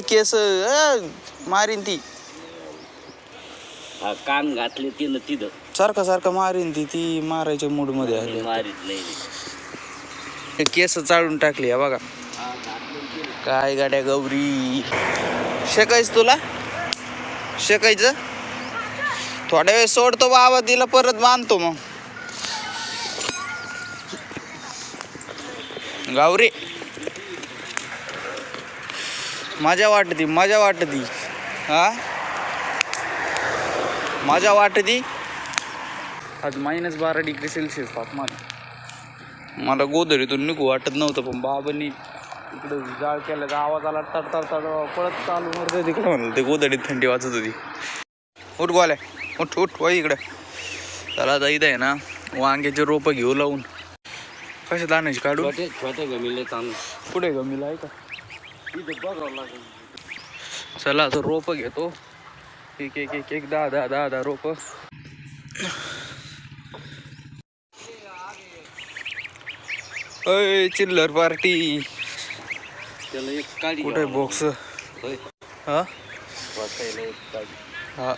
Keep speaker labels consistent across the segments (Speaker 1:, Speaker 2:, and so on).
Speaker 1: केस मारीन ती.
Speaker 2: कान घातले तिनं तिथं
Speaker 1: सारखं मारीन ती मारायच्या मूड मध्ये आली.
Speaker 2: मारीत नाही.
Speaker 1: केस चाळून टाकली बघा. काय गाड्या गौरी शेकायच तुला शेकायचं थोड्या वेळ सोडतो बाबा तिला परत बांधतो मग. गावरी मजा वाटती हा मजा वाटती. आज -12 डिग्री सेल्सिअस तापमान. मला गोधडीतून निघू वाटत नव्हतं पण बाबांनी इकडे जाळ केल्याचा आवाज आला तड पळत चालू मरते तिकडे म्हणलं ते गोधडीत थंडी वाजत होती. उठ गोल्या उठ वय इकडे. त्याला आता इथं आहे ना वांग्याचे रोप घेऊ लावून. कशा दाण्याची काढू
Speaker 2: छोटे गमिले चालू.
Speaker 1: पुढे गमीला आहे का
Speaker 2: इथे बघावं लागेल.
Speaker 1: चला आता रोप घेतो एक 10 रोप. अय चिल्लर पार्टी.
Speaker 2: त्याला एक काढी
Speaker 1: कुठे बॉक्स हा हा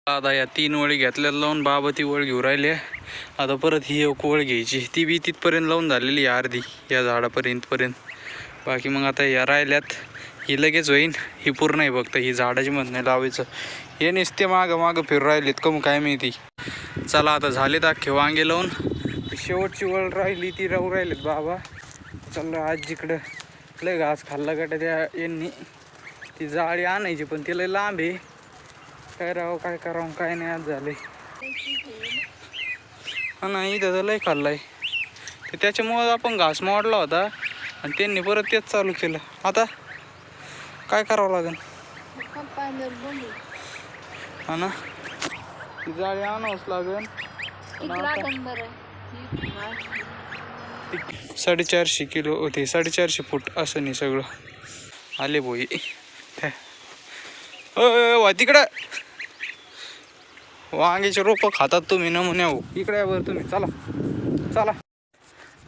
Speaker 1: आता या 3 वळी घेतल्याला लावून बाबा ती वळ घेऊ राहिले. आता परत ही एक वळ घ्यायची ती बी तिथपर्यंत लावून झालेली आहे अर्धी या झाडापर्यंत. बाकी मग आता या राहिल्यात ही लगेच होईन. ही पूर्ण आहे फक्त ही झाडाची मध नाही लावायचं. हे नुसते मागं फिरू राहिलेत कम काय माहिती. चला आता झालेत अख्खे वांगे लावून. शेवटची वळ राहिली ती राहू राहिलेत बाबा. चाललं आज जिकडं लय घास खाल्ला गटा त्या यांनी. ती जाळी आणायची पण तिला लांब आहे. काय करावं काय नाही आज झाले. हा नाही इथं लय खाल्लाय तर त्याच्यामुळं आपण घास मोडला होता आणि त्यांनी परत तेच चालू केलं. आता काय करावं लागेल हा ना ती जाळी आणावंच लागेल. 450 किलो होते 450 फूट असं नाही सगळं आले बोई. वा तिकडं वांग्याचे रोप खातात तुम्ही नमुन्या हो. इकडे बरं तुम्ही चला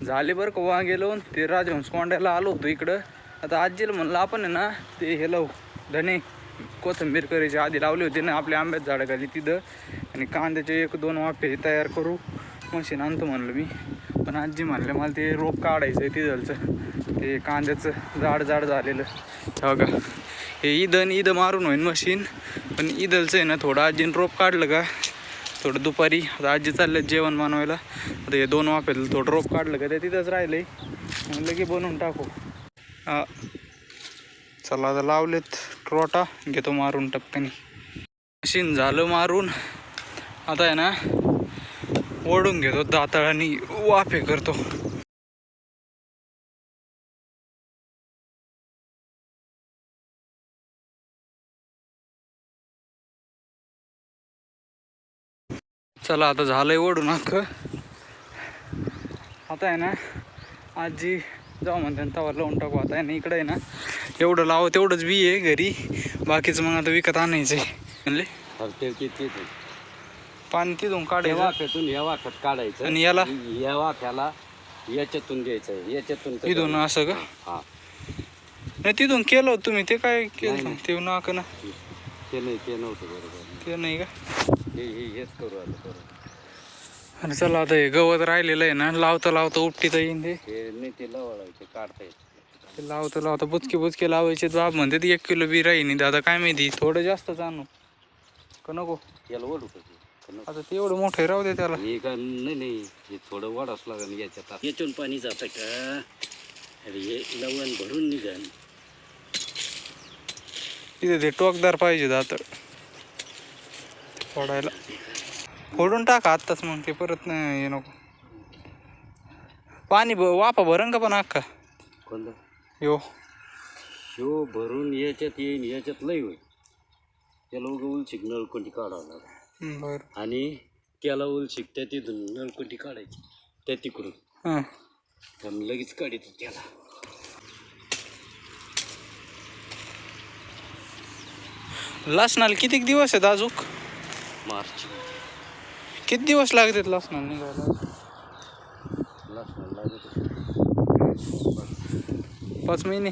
Speaker 1: झाले बरं का वांगे लावून. ते राजहंस कोंड्याला आलो होतो इकडं. आता आजीला म्हणलं आपण आहे ना ते हे लावू धने कोथिंबीर करायची आधी लावली होती ना आपल्या आंब्यात झाडाखाली तिथं. आणि कांद्याचे 1-2 वाफे तयार करू मशीन आणतो म्हणलं मी. पण आजी म्हणलं मला ते रोप काढायचं आहे तिथलचं ते कांद्याचं जाड झालेलं. बघा हे ईद मारून होईन मशीन. पण ईदलचं आहे ना थोडं आजीनं रोप काढलं का थोडं दुपारी. आता आजी चाललं जेवण बनवायला. आता हे 2 वाफेला थोडं रोप काढलं का ते तिथंच राहिलं आहे म्हणलं की बनवून टाकू. हा चला आता लावलेत ट्रोटा घेतो मारून टपक्याने. मशीन झालं मारून. आता आहे ना ओढून घेतो दाताळाने वाफे करतो. चला आता झालंय ओढून अख्खं. आता आहे ना आजी जाऊ म्हणते तवा लावून टाकू. आता आहे ना इकडं आहे ना एवढं लावं तेवढंच बी आहे घरी. बाकीचं मग आता विकत आणायचं आहे म्हणले. पाणी तिथून काढायचं
Speaker 2: वाफ्यातून या वाफ्यात काढायचं
Speaker 1: आणि याला
Speaker 2: या वाफ्याला याच्यातून घ्यायचं याच्यातून
Speaker 1: तिथून असं का.
Speaker 2: हा
Speaker 1: नाही तिथून केलं तुम्ही ते काय केलं ते नाक ना
Speaker 2: ते नव्हतं बरोबर
Speaker 1: ते नाही का.
Speaker 2: हेच करू आता बरोबर.
Speaker 1: आणि चला आता हे गवत राहिलेलं आहे ना लावता उपटीता येईन ते.
Speaker 2: नाही ते लावायचे काढता येत.
Speaker 1: ते लावता बुचके लावायचे. बाब म्हणते ते 1 किलो बी राहील आता काय माहिती थोडं जास्तच आणू का नको
Speaker 2: त्याला ओढू
Speaker 1: आता ते एवढं मोठं राहू दे त्याला.
Speaker 2: हे का नाही हे थोडं वाढावंच लागेल याच्यात. याच्यातून पाणी जातं का अरे हे लवण भरून निघाल.
Speaker 1: इथे ते टोकदार पाहिजे दातर फोडायला. फोडून टाका आत्ताच मग ते परत नाही हे नको. पाणी वापा भरण का पण अख्खा
Speaker 2: कोणतं
Speaker 1: यो
Speaker 2: भरून याच्यात येईन याच्यात लई होईल. त्याला उलशिक नळकुंडी काढावं लागेल.
Speaker 1: बरं
Speaker 2: आणि त्याला उलशिक त्या तिथून नळकुंडी काढायची त्या तिकडून लगेच काढायचं त्याला.
Speaker 1: लसणाला किती दिवस आहेत अजून?
Speaker 2: मार्च
Speaker 1: किती दिवस लागतात लसणाला निघायला?
Speaker 2: लसणाला लागत
Speaker 1: 5 महिने.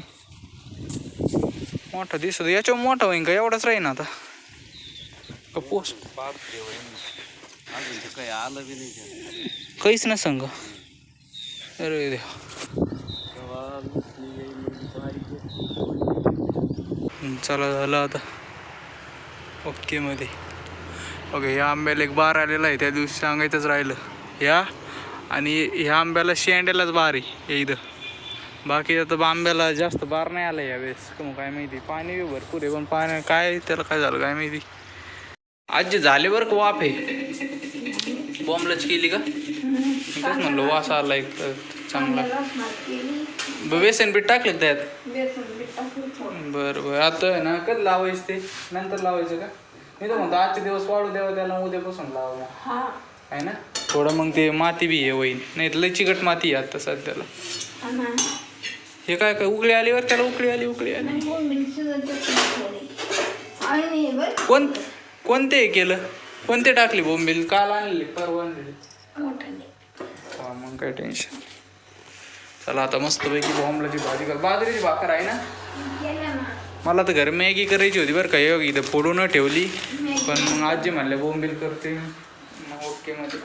Speaker 1: मोठा दिसत याच्यावर मोठा होईन का? एवढाच राहीन आता का पोस?
Speaker 2: अजून ते काही आलं बी नाही.
Speaker 1: काहीच ना संग. अरे देवा. चला झालं आता ओके मध्ये. ओके, ह्या आंब्याला एक बार आलेला आहे, त्या दिवशी सांगायचंच राहिलं. ह्या आणि ह्या आंब्याला शेंड्यालाच बार आहे इथं. बाकी आता आंब्याला जास्त बार नाही आला यावेळेस. मग काय माहिती, पाणी बी भरपूर आहे पण पाणी काय त्याला काय झालं काय माहिती. आजी झाले बरं का वाफ आहे. बॉम्बलाच केली का? तेच म्हणलं वास आला एक तर चांगला. बेसन पीठ टाकलं त्यात? बरं बरं. आता आहे ना कधी लावायचं ते? नंतर लावायचं का? मी तर म्हणतो आजचे दिवस वाढू द्यावं त्याला, उद्यापासून लावा आहे ना. थोडं मग ते माती बी हे होईल, नाही तर लय चिकट माती आहे आता सध्याला. हे काय काय उकळी आलीवर त्याला उकळी आली. कोणते केलं? कोणते टाकले बोंबील? काल आणले परवा आणलेले. हा मग काय टेन्शन. चला आता मस्तपैकी बॉम्बलाची भाजी कर. बाजरीची भाकर आहे ना? मला तर घर मॅगी करायची होती बरं का. इथं फोडून ठेवली पण मग आजी म्हणले बोंबील करते. मग ओके मध्ये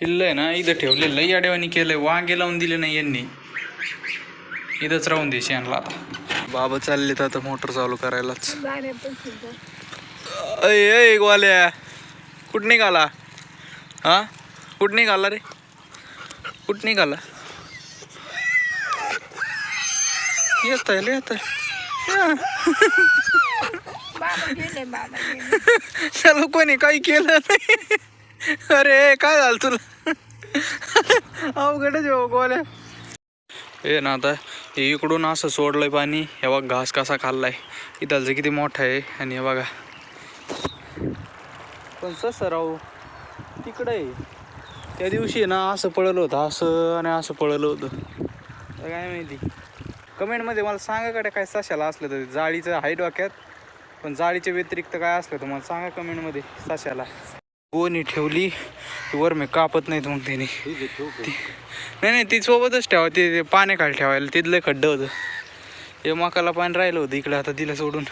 Speaker 1: हिल्लं आहे ना इथं ठेवलेलं. लई आडेवानी केलंय. वांगे लावून दिले नाही यांनी. इथंच राहून दे शेणला आता. बाबा चाललेत आता मोटर चालू करायलाच. अय गोल्या कुठं निघाला? हा कुठं निघाला रे? कुठं निघाला? येत आहे चला कोणी काही केलं नाही. अरे काय झालं तुला? अवघडच हो गोल्या. हे ना आता हे इकडून असं सोडलंय पाणी. हे बघा घास कसा खाल्लाय. इथलचं किती मोठा आहे. आणि हे बघा पण सर राहू तिकडं आहे. त्या दिवशी ना असं पळलं होतं, असं आणि असं पळलं होतं. काय माहिती. कमेंटमध्ये मला सांगा कडे काय सशाला असलं तर. जाळीचं आहे डोक्यात पण जाळीच्या व्यतिरिक्त काय असलं तर मला सांगा कमेंटमध्ये. सशाला गोणी ठेवली वर मी कापत नाहीत मग त्याने. नाही ती सोबतच ठेवा. ते पाण्याखाली ठेवायला तिथलं खड्डं होतं. हे मकाला पाणी राहिलं होतं इकडे. आता तिला सोडून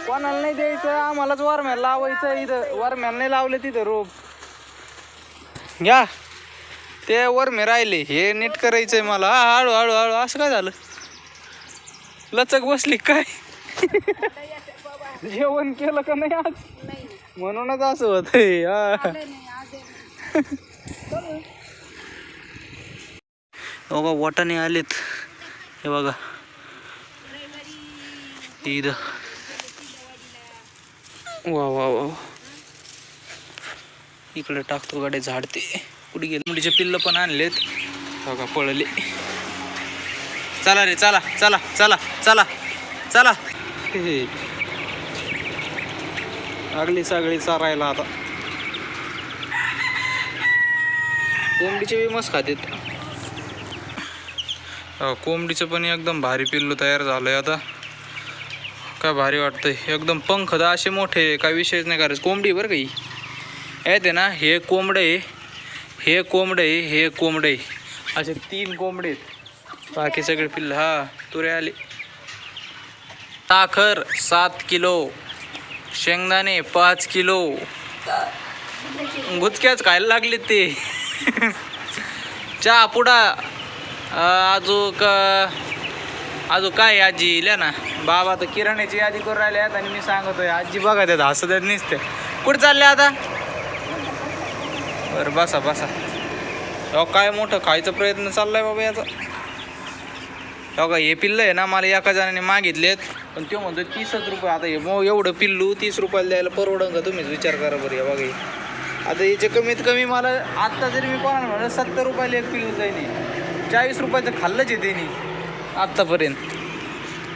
Speaker 1: कोणाला नाही द्यायचं. आम्हालाच वरम्याला लावायचं. इथं वरम्याला नाही लावलं तिथं रोप घ्या. ते वरमे राहिले हे नीट करायचंय मला. हळू हळू हळू. असं काय झालं? लचक बसली काय? जेवण केलं का नाही आज? म्हणूनच असं होतंय. बघा वाटाणे आलेत. हे बघा इथं. वा वा वा. इकडे टाकतो गाडी झाडते. कुठे गेले? मुलीचे पिल्लं पण आणलेत बघा पळले. चला रे चला चला चला चला चला. लागली सगळी चारायला आता. कोंबडीचे बी मस्त खातेत. कोंबडीचं पण एकदम भारी पिल्लू तयार झालंय आता. काय भारी वाटतंय एकदम. पंख दा असे मोठे काय विषयच नाही करायचं. कोंबडी बरं काही येते ना. हे कोंबडे, हे कोंबडे, हे कोंबडे असे 3 कोंबडे आहेत. बाकी सगळे पिल्ल. हा तुरे आले. साखर 7 किलो, शेंगदाणे 5 किलो. गुचक्याच खायला लागले ते. चहा पुडा अजून काय आजी इल्या ना. बाबा तर किराण्याची यादी करून राहिले आहेत आणि मी सांगतोय आजी बघा त्यात हसत नसते. कुठे चालले आता? बरं बसा बसा. काय मोठं खायचा प्रयत्न चाललाय बाबा याचा. हो का हे पिल्लं आहे ना मला एका जणाने मागितलेत पण तो म्हणतो 30 रुपये. आता हे एवढं पिल्लू 30 रुपयाला द्यायला परवडन का? तुम्हीच विचार करा बरं. बघा हे आता याचे कमीत कमी मला आत्ता जरी मी कोणाला म्हणलं 70 रुपयाला एक पिल्लू जाईन. 40 रुपयाचं खाल्लंच आहे त्यांनी आत्तापर्यंत.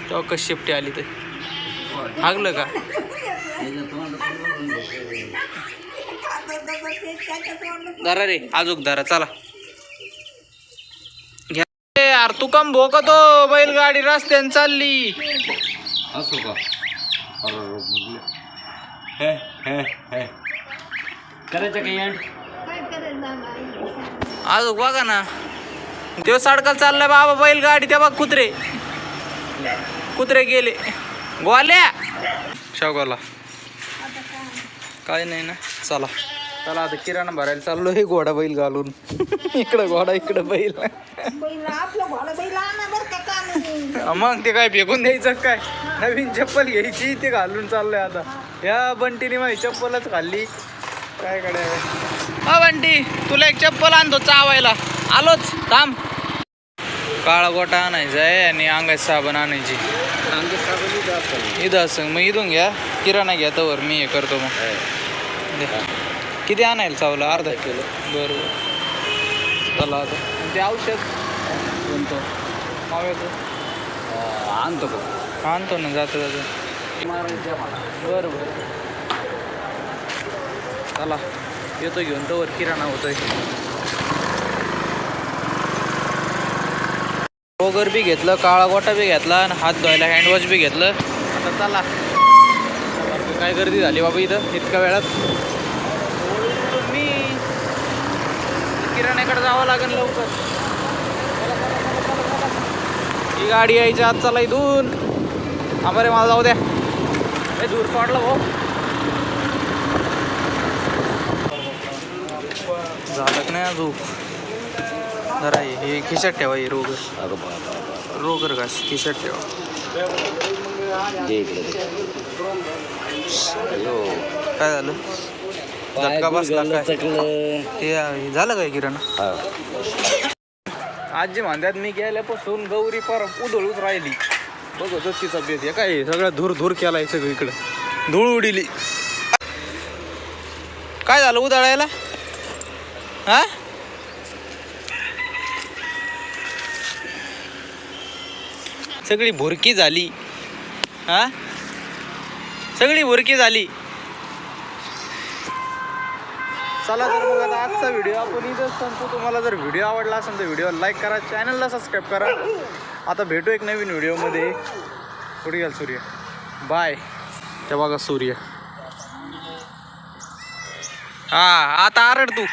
Speaker 1: तेव्हा कशी शेपटी आली तर हागलं का? धरा रे आजूक धरा. चला घ्या अरे तू कम भोकतो बैलगाडी रस्त्याने चालली.
Speaker 2: असो का करायचं काही एंड
Speaker 1: अजून बघा ना तो सडकल चाललाय बाबा बैलगाडी. त्या बघ कुत्रे कुत्रे गेले गोल्या शोगाला. काय नाही ना. चला चला आता किराणा भरायला चाललो हे घोडा बैल घालून. इकडं घोडा इकडं बैल. मग ते काय फेकून द्यायचं काय. नवीन चप्पल घ्यायची ते घालून चाललोय आता. या बंटीने माझी चप्पलच खाल्ली. काय कडे हा बंटी तुला एक चप्पल आणतो चावायला. आलोच थांब. काळा गोटा आणायचा आहे आणि अंगात साबण आणायची. इथं असं मग इथून घ्या किराणा घ्या तर मी हे करतो. मग किती आणायला चावलं. अर्धा किलो. बरोबर चला आता. ते औषध कोणतं माव्याचं
Speaker 2: आणतो बघ.
Speaker 1: आणतो ना जातं जातं. बरोबर चला येतो घेऊन तोवर किराणा होतोय. रोगर बी घेतलं काळा गोटा बी घेतला आणि हात धुवायला हँडवॉश बी घेतलं. आता चला काय गर्दी झाली बाबा इथं इतक्या वेळात. मी किराण्याकडे जावं लागेल लवकर. ही गाडी यायची आज. चला इथून आंबारे मला जाऊ द्या. हे दूर पाडलं भाऊ. झालं नाही अजून. जरा हे खिशात ठेवा. हे रोगर रोगर घास खिशात ठेवा. काय झालं झटका बसला काय. ते झालं काय किराणा. आजी म्हणतात मी गेल्यापासून गौरी पर उधळूच राहिली. बघतो तिचा बेत आहे काय. सगळं धूर धूर केलाय सगळीकडं. धूळ उडिली. काय झालं उधळायला. हा सगळी भुरकी झाली. हा सगळी भुरकी झाली. चला तर मग आता आजचा व्हिडिओ आपण इथंच संपू. तुम्हाला जर व्हिडिओ आवडला असेल तर व्हिडिओला लाईक करा. चॅनलला सबस्क्राईब करा. आता भेटू एक नवीन व्हिडिओमध्ये. कुठे गेला सूर्य. बाय. त्या बघा सूर्य. हा आता आरड तू.